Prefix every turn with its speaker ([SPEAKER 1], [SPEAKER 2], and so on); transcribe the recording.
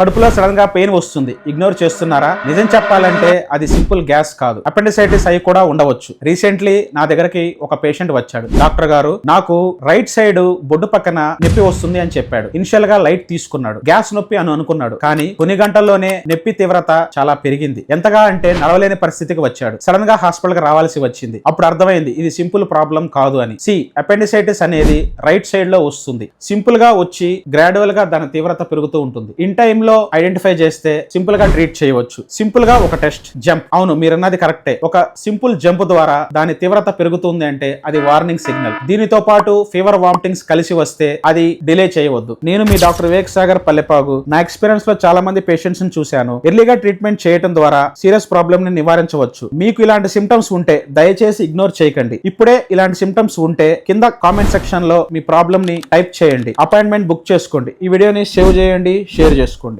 [SPEAKER 1] కడుపులో సడన్ గా పెయిన్ వస్తుంది, ఇగ్నోర్ చేస్తున్నారా? నిజం చెప్పాలంటే అది సింపుల్ గ్యాస్ కాదు, అపెండిసైటిస్ అయి కూడా ఉండవచ్చు. రీసెంట్లీ నా దగ్గరకి ఒక పేషెంట్ వచ్చాడు. డాక్టర్ గారు, నాకు రైట్ సైడ్ బొడ్డు పక్కన నొప్పి వస్తుంది అని చెప్పాడు. ఇనిషియల్ గా లైట్ తీసుకున్నాడు, గ్యాస్ నొప్పి అని అనుకున్నాడు. కానీ కొన్ని గంటల్లోనే నొప్పి తీవ్రత చాలా పెరిగింది. ఎంతగా అంటే నడవలేని పరిస్థితికి వచ్చాడు. సడన్ గా హాస్పిటల్ కి రావాల్సి వచ్చింది. అప్పుడు అర్థమైంది ఇది సింపుల్ ప్రాబ్లం కాదు అని. అపెండిసైటిస్ అనేది రైట్ సైడ్ లో వస్తుంది. సింపుల్ గా వచ్చి గ్రాడ్యువల్ గా దాని తీవ్రత పెరుగుతూ ఉంటుంది. ఇన్ టైమ్ లో ఐడెంటిఫై చేస్తే సింపుల్ గా ట్రీట్ చేయవచ్చు. సింపుల్ గా ఒక టెస్ట్, జంప్. అవును, మీరన్నది కరెక్టే. ఒక సింపుల్ జంప్ ద్వారా దాని తీవ్రత పెరుగుతుంది అంటే అది వార్నింగ్ సిగ్నల్. దీనితో పాటు ఫీవర్, వామిటింగ్స్ కలిసి వస్తే అది డిలే చేయవద్దు. నేను మీ డాక్టర్ వివేక్ సాగర్ పల్లెపాగు. నా ఎక్స్పీరియన్స్ లో చాలా మంది పేషెంట్స్ ని చూశాను. ఎర్లీగా ట్రీట్మెంట్ చేయడం ద్వారా సీరియస్ ప్రాబ్లమ్ ని నివారించవచ్చు. మీకు ఇలాంటి సిమ్టమ్స్ ఉంటే దయచేసి ఇగ్నోర్ చేయకండి. ఇప్పుడే ఇలాంటి సిమ్టమ్స్ ఉంటే కింద కామెంట్ సెక్షన్ లో మీ ప్రాబ్లమ్ ని టైప్ చేయండి. అపాయింట్మెంట్ బుక్ చేసుకోండి. ఈ వీడియోని సేవ్ చేయండి, షేర్ చేసుకోండి.